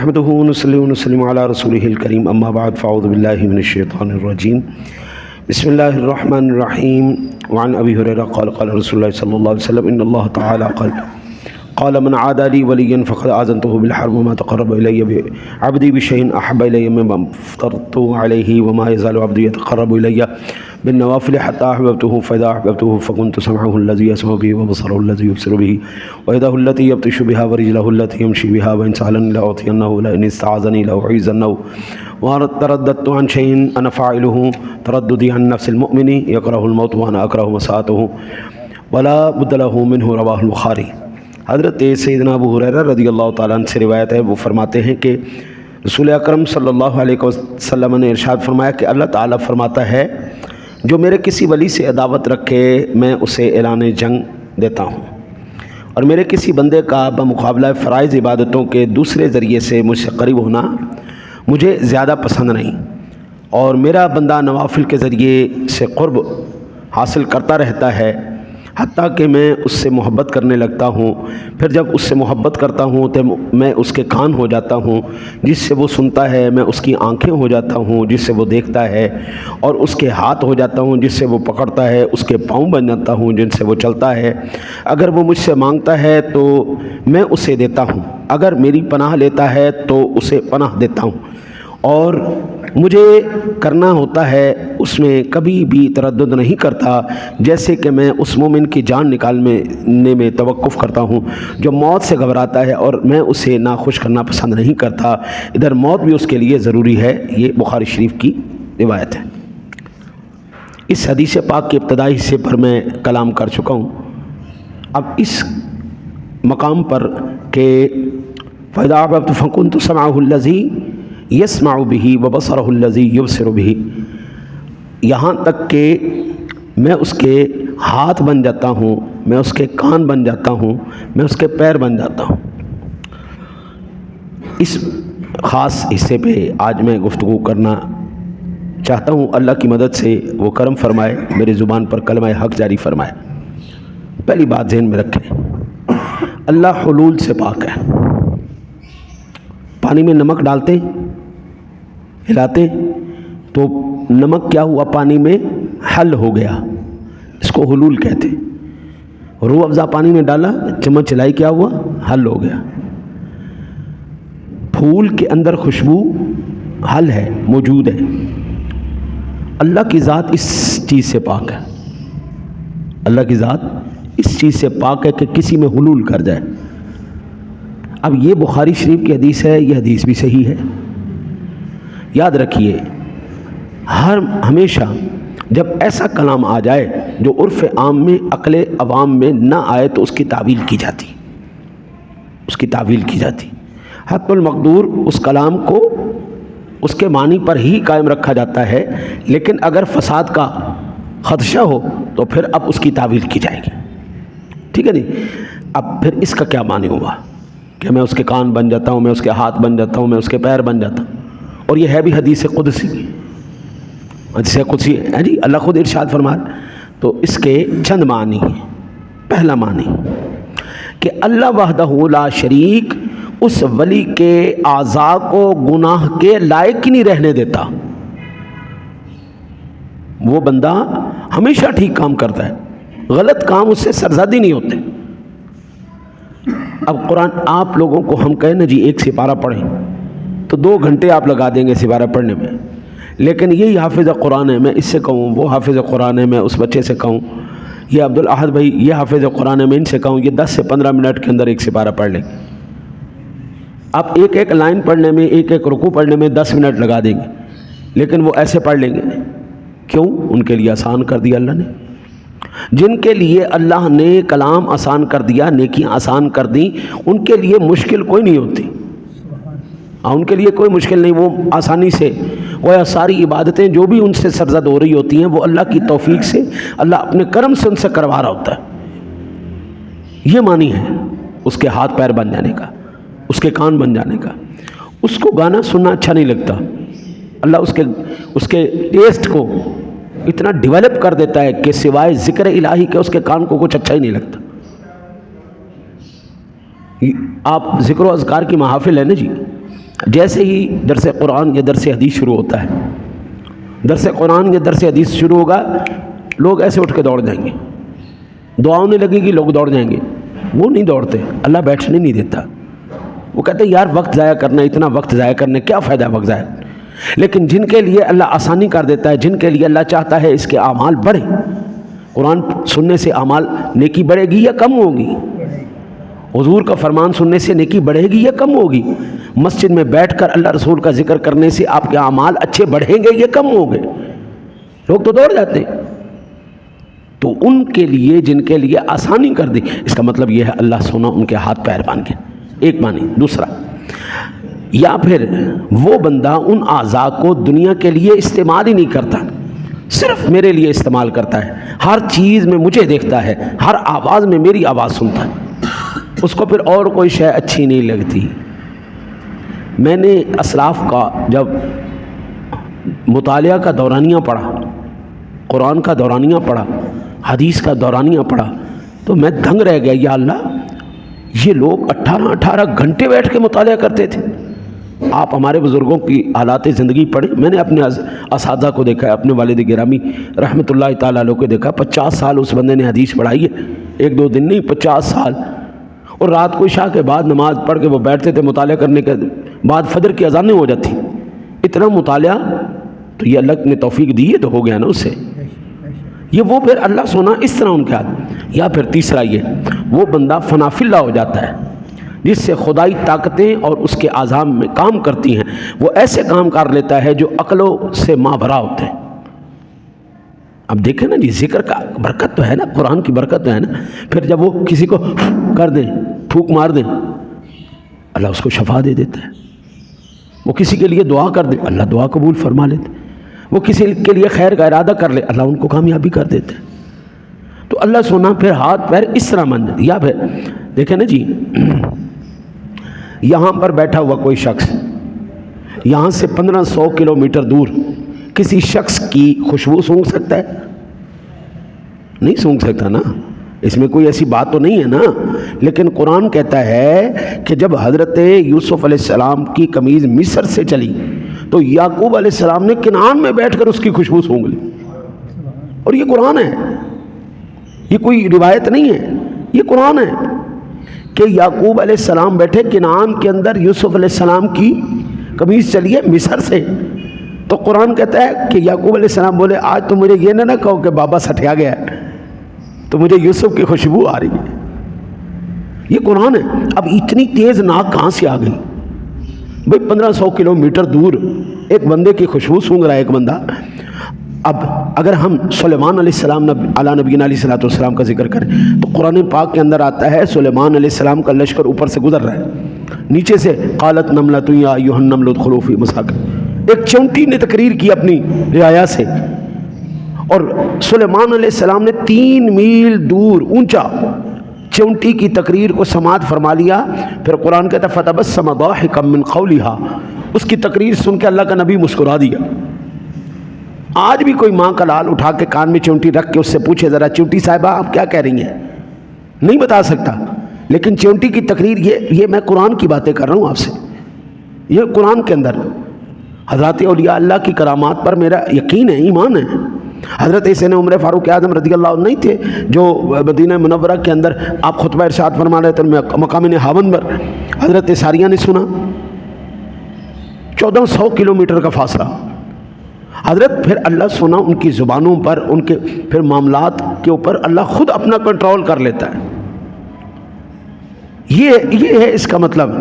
نحمده ونصلي ونسلم على رسوله الكريم اما بعد فاعوذ بالله من الشيطان الرجيم بسم الله الرحمن الرحيم وعن ابي هريرة قال رسول الله صلى الله عليه وسلم ان الله تعالى قال من عادى لي وليا فقد آذنته بالحرب وما تقرب إلي عبدي بشيء أحب إلي مما افترضته عليه وما يزال عبدي يتقرب إلي بالنوافل حتى أحببته فإذا أحببته فكنت سمعه الذي يسمع به وبصره الذي يبصر به ويده التي يبطش بها ورجله التي يمشي بها وإن سألني لأعطينه ولئن استعاذني لأعيذنه وترددت عن شيء أنا فاعله ترددي عن نفس المؤمن يكره الموت وأنا أكره مساءته ولا بد له منه رواه البخاری۔ حضرت سیدنا ابو ہریرہ رضی اللہ تعالیٰ عنہ سے روایت ہے، وہ فرماتے ہیں کہ رسول اکرم صلی اللہ علیہ وسلم نے ارشاد فرمایا کہ اللہ تعالیٰ فرماتا ہے جو میرے کسی ولی سے عداوت رکھے میں اسے اعلان جنگ دیتا ہوں، اور میرے کسی بندے کا بمقابلہ فرائض عبادتوں کے دوسرے ذریعے سے مجھ سے قریب ہونا مجھے زیادہ پسند نہیں، اور میرا بندہ نوافل کے ذریعے سے قرب حاصل کرتا رہتا ہے حتیٰ کہ میں اس سے محبت کرنے لگتا ہوں، پھر جب اس سے محبت کرتا ہوں تو میں اس کے کان ہو جاتا ہوں جس سے وہ سنتا ہے، میں اس کی آنکھیں ہو جاتا ہوں جس سے وہ دیکھتا ہے، اور اس کے ہاتھ ہو جاتا ہوں جس سے وہ پکڑتا ہے، اس کے پاؤں بن جاتا ہوں جن سے وہ چلتا ہے، اگر وہ مجھ سے مانگتا ہے تو میں اسے دیتا ہوں، اگر میری پناہ لیتا ہے تو اسے پناہ دیتا ہوں، اور مجھے کرنا ہوتا ہے اس میں کبھی بھی تردد نہیں کرتا، جیسے کہ میں اس مومن کی جان نکالنے میں توقف کرتا ہوں جو موت سے گھبراتا ہے، اور میں اسے ناخوش کرنا پسند نہیں کرتا، ادھر موت بھی اس کے لیے ضروری ہے۔ یہ بخاری شریف کی روایت ہے۔ اس حدیث پاک کے ابتدائی حصے پر میں کلام کر چکا ہوں، اب اس مقام پر کہ فَإِذَا أَحْبَبْتُ فَكُنْتُ سَمْعَهُ الَّذِي يَسْمَعُ بِهِ وَبَصَرَهُ الَّذِي يُبْصِرُ بِهِ، یہاں تک کہ میں اس کے ہاتھ بن جاتا ہوں، میں اس کے کان بن جاتا ہوں، میں اس کے پیر بن جاتا ہوں۔ اس خاص حصے پہ آج میں گفتگو کرنا چاہتا ہوں، اللہ کی مدد سے وہ کرم فرمائے، میری زبان پر کلمہ حق جاری فرمائے۔ پہلی بات ذہن میں رکھیں، اللہ حلول سے پاک ہے۔ پانی میں نمک ڈالتے ہلاتے تو نمک کیا ہوا؟ پانی میں حل ہو گیا، اس کو حلول کہتے۔ روح افزا پانی میں ڈالا، چمچ چلائی، کیا ہوا؟ حل ہو گیا۔ پھول کے اندر خوشبو حل ہے، موجود ہے۔ اللہ کی ذات اس چیز سے پاک ہے، اللہ کی ذات اس چیز سے پاک ہے کہ کسی میں حلول کر جائے۔ اب یہ بخاری شریف کی حدیث ہے، یہ حدیث بھی صحیح ہے۔ یاد رکھیے، ہمیشہ جب ایسا کلام آ جائے جو عرف عام میں، عقل عوام میں نہ آئے تو اس کی تعویل کی جاتی، اس کی تعویل کی جاتی۔ حتم المقدور اس کلام کو اس کے معنی پر ہی قائم رکھا جاتا ہے، لیکن اگر فساد کا خدشہ ہو تو پھر اب اس کی تعویل کی جائے گی، ٹھیک ہے نہیں؟ اب پھر اس کا کیا معنی ہوا کہ میں اس کے کان بن جاتا ہوں، میں اس کے ہاتھ بن جاتا ہوں، میں اس کے پیر بن جاتا ہوں، اور یہ ہے بھی حدیث قدسی، حدیث قدسی ہے جی، اللہ خود ارشاد فرمائے۔ تو اس کے چند معنی ہیں۔ پہلا معنی کہ اللہ وحدہ لا شریک اس ولی کے اعضاء کو گناہ کے لائق ہی نہیں رہنے دیتا، وہ بندہ ہمیشہ ٹھیک کام کرتا ہے، غلط کام اس سے سرزدی نہیں ہوتے۔ اب قرآن آپ لوگوں کو ہم کہیں نا جی ایک سپارہ پڑھیں تو 2 گھنٹے آپ لگا دیں گے سپارہ پڑھنے میں، لیکن یہی حافظ قرآن ہے، میں اس سے کہوں وہ حافظ قرآن ہے، میں اس بچے سے کہوں یہ عبدالاحد بھائی یہ حافظ قرآن ہے، میں ان سے کہوں یہ 10 سے 15 منٹ کے اندر ایک سپارہ پڑھ لیں گے۔ آپ ایک ایک لائن پڑھنے میں، ایک ایک رکوع پڑھنے میں 10 منٹ لگا دیں گے، لیکن وہ ایسے پڑھ لیں گے۔ کیوں؟ ان کے لیے آسان کر دیا اللہ نے۔ جن کے لیے اللہ نے کلام آسان کر دیا، نیکیاں آسان کر دیں، ان کے لیے مشکل کوئی نہیں ہوتی، ان کے لیے کوئی مشکل نہیں، وہ آسانی سے وہ ساری عبادتیں جو بھی ان سے سرزد ہو رہی ہوتی ہیں وہ اللہ کی توفیق سے، اللہ اپنے کرم سے ان سے کروا رہا ہوتا ہے۔ یہ معنی ہے اس کے ہاتھ پیر بن جانے کا، اس کے کان بن جانے کا۔ اس کو گانا سننا اچھا نہیں لگتا، اللہ اس کے ٹیسٹ کو اتنا ڈیولپ کر دیتا ہے کہ سوائے ذکر الہی کے اس کے کان کو کچھ اچھا ہی نہیں لگتا۔ آپ ذکر و اذکار کی محافل ہے نا جی، جیسے ہی درس قرآن یا درس حدیث شروع ہوتا ہے، درس قرآن یا درس حدیث شروع ہوگا، لوگ ایسے اٹھ کے دوڑ جائیں گے، دعا ہونے لگے گی، لوگ دوڑ جائیں گے۔ وہ نہیں دوڑتے، اللہ بیٹھنے نہیں دیتا۔ وہ کہتے ہیں یار وقت ضائع کرنا، اتنا وقت ضائع کرنے کیا فائدہ وقت ضائع۔ لیکن جن کے لیے اللہ آسانی کر دیتا ہے، جن کے لیے اللہ چاہتا ہے اس کے اعمال بڑھیں، قرآن سننے سے اعمال نیکی بڑھے گی یا کم ہوگی؟ حضور کا فرمان سننے سے نیکی بڑھے گی یا کم ہوگی؟ مسجد میں بیٹھ کر اللہ رسول کا ذکر کرنے سے آپ کے اعمال اچھے بڑھیں گے یا کم ہوں گے؟ لوگ تو دوڑ جاتے ہیں۔ تو ان کے لیے جن کے لیے آسانی کر دی، اس کا مطلب یہ ہے اللہ سونا ان کے ہاتھ پیر باندھ کے، ایک معنی۔ دوسرا، یا پھر وہ بندہ ان اعضاء کو دنیا کے لیے استعمال ہی نہیں کرتا، صرف میرے لیے استعمال کرتا ہے، ہر چیز میں مجھے دیکھتا ہے، ہر آواز میں میری آواز سنتا ہے، اس کو پھر اور کوئی شے اچھی نہیں لگتی۔ میں نے اسلاف کا جب مطالعہ کا دورانیہ پڑھا، قرآن کا دورانیہ پڑھا، حدیث کا دورانیہ پڑھا، تو میں دنگ رہ گیا، یا اللہ یہ لوگ 18 گھنٹے بیٹھ کے مطالعہ کرتے تھے۔ آپ ہمارے بزرگوں کی حالات زندگی پڑھیں، میں نے اپنے اساتذہ کو دیکھا ہے، اپنے والد گرامی رحمۃ اللہ تعالیٰ علیہ کو دیکھا، 50 سال اس بندے نے حدیث پڑھائی ہے، 1-2 دن نہیں، 50 سال۔ اور رات کو عشاء کے بعد نماز پڑھ کے وہ بیٹھتے تھے مطالعہ کرنے کے بعد فجر کی اذانیں ہو جاتی، اتنا مطالعہ۔ تو یہ اللہ نے توفیق دی ہے تو ہو گیا نا اس سے، یہ وہ پھر اللہ سونا اس طرح ان کے ہاتھ۔ یا پھر تیسرا یہ، وہ بندہ فنا فی اللہ ہو جاتا ہے جس سے خدائی طاقتیں اور اس کے اعضاء میں کام کرتی ہیں، وہ ایسے کام کر لیتا ہے جو عقلوں سے مابرا ہوتے ہیں۔ اب دیکھیں نا جی، ذکر کا برکت تو ہے نا، قرآن کی برکت تو ہے نا۔ پھر جب وہ کسی کو کر دیں، پھونک مار دیں، اللہ اس کو شفا دے دیتا ہے۔ وہ کسی کے لیے دعا کر دے، اللہ دعا قبول فرما لیتے۔ وہ کسی کے لیے خیر کا ارادہ کر لے، اللہ ان کو کامیابی کر دیتے۔ تو اللہ سونا پھر ہاتھ پیر اس طرح بن جاتے۔ یا پھر دیکھیں نا جی، یہاں پر بیٹھا ہوا کوئی شخص یہاں سے 1500 کلومیٹر دور کسی شخص کی خوشبو سونگھ سکتا ہے؟ نہیں سونگھ سکتا نا، اس میں کوئی ایسی بات تو نہیں ہے نا۔ لیکن قرآن کہتا ہے کہ جب حضرت یوسف علیہ السلام کی قمیض مصر سے چلی تو یعقوب علیہ السلام نے کنعان میں بیٹھ کر اس کی خوشبو سونگھ لی۔ اور یہ قرآن ہے، یہ کوئی روایت نہیں ہے، یہ قرآن ہے کہ یعقوب علیہ السلام بیٹھے کنعان کے اندر، یوسف علیہ السلام کی قمیض چلی ہے مصر سے۔ تو قرآن کہتا ہے کہ یعقوب علیہ السلام بولے آج تو مجھے یہ نہ کہو کہ بابا سٹیا گیا ہے، تو مجھے یوسف کی خوشبو آ رہی ہے۔ یہ قرآن ہے۔ اب اتنی تیز ناک کہاں سے آ گئی بھئی؟ 1500 کلومیٹر دور ایک بندے کی خوشبو سونگھ رہا ہے ایک بندہ۔ اب اگر ہم سلیمان علیہ السلام علیہ نبینا علیہ السلام کا ذکر کریں تو قرآن پاک کے اندر آتا ہے سلیمان علیہ السلام کا لشکر اوپر سے گزر رہا ہے، نیچے سے قالت نملۃ یا ایھا النمل ادخلوا فی مساکن، ایک چونٹی نے تقریر کی اپنی رعایا سے، اور سلیمان علیہ السلام نے 3 میل دور اونچا چونٹی کی تقریر کو سماعت فرما لیا۔ پھر قرآن کہتا ہے فتبسم ضاحکا من قولھا، اس کی تقریر سن کے اللہ کا نبی مسکرا دیا۔ آج بھی کوئی ماں کا لال اٹھا کے کان میں چونٹی رکھ کے اس سے پوچھے ذرا چونٹی صاحبہ آپ کیا کہہ رہی ہیں، نہیں بتا سکتا۔ لیکن چونٹی کی تقریر، یہ میں قرآن کی باتیں کر رہا ہوں آپ سے، یہ قرآن کے اندر حضرات اولیاء اللہ کی کرامات پر میرا یقین ہے، ایمان ہے۔ حضرت حسین عمر فاروق اعظم رضی اللہ عنہ نہیں تھے جو مدینہ منورہ کے اندر آپ خطبہ ارشاد فرما رہے تھے، مقام نہاون پر حضرت ساریہ نے سنا، 1400 کلومیٹر کا فاصلہ۔ حضرت پھر اللہ سنا ان کی زبانوں پر، ان کے پھر معاملات کے اوپر اللہ خود اپنا کنٹرول کر لیتا ہے۔ یہ ہے اس کا مطلب۔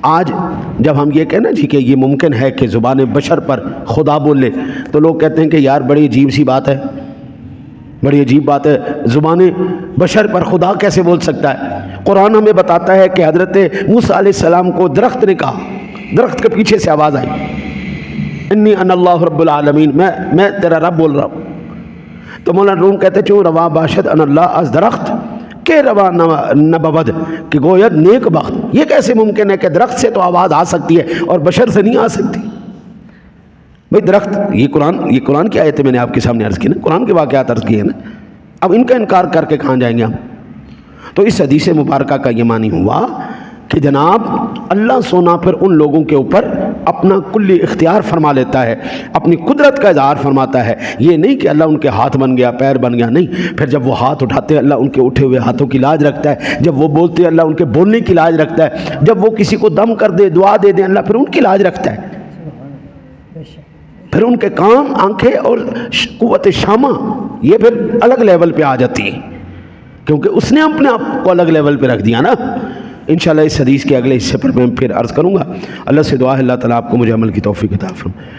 آج جب ہم یہ کہیں نا جی کہ یہ ممکن ہے کہ زبان بشر پر خدا بولے، تو لوگ کہتے ہیں کہ یار بڑی عجیب سی بات ہے، بڑی عجیب بات ہے، زبان بشر پر خدا کیسے بول سکتا ہے؟ قرآن ہمیں بتاتا ہے کہ حضرت موسیٰ علیہ السلام کو درخت نے کہا، درخت کے پیچھے سے آواز آئی انی انا اللہ رب العالمین، میں تیرا رب بول رہا ہوں۔ تو مولانا روم کہتے چوں روا باشد ان اللہ از درخت کہ روا نبود، کہ گویا نیک بخت۔ یہ کیسے ممکن ہے کہ درخت سے تو آواز آ سکتی ہے اور بشر سے نہیں آ سکتی؟ بھئی درخت، یہ قرآن کی آیت ہے، میں نے آپ کے سامنے عرض کی نا، قرآن کے واقعات عرض کیے نا، اب ان کا انکار کر کے کہاں جائیں گے ہم؟ تو اس حدیث مبارکہ کا یہ معنی ہوا کہ جناب اللہ سونا پھر ان لوگوں کے اوپر اپنا کلی اختیار فرما لیتا ہے، اپنی قدرت کا اظہار فرماتا ہے. یہ نہیں کہ اللہ ان کے ہاتھ بن گیا، پیر بن گیا، نہیں. پھر جب وہ ہاتھ اٹھاتے ہیں اللہ ان کے اٹھے ہوئے ہاتھوں کی لاج رکھتا ہے، جب وہ بولتے ہیں اللہ ان کے بولنے کی لاج رکھتا ہے، جب وہ کسی کو دم کر دے، دعا دے دیں، اللہ پھر ان کی لاج رکھتا ہے. پھر ان کے کام، آنکھیں اور قوت شامہ یہ پھر الگ لیول پہ آ جاتی ہے، کیونکہ اس نے اپنے آپ کو الگ لیول پہ رکھ دیا نا. انشاءاللہ اس حدیث کے اگلے حصے پر میں پھر عرض کروں گا. اللہ سے دعا ہے اللہ تعالیٰ آپ کو مجھے عمل کی توفیق عطا فرمائے.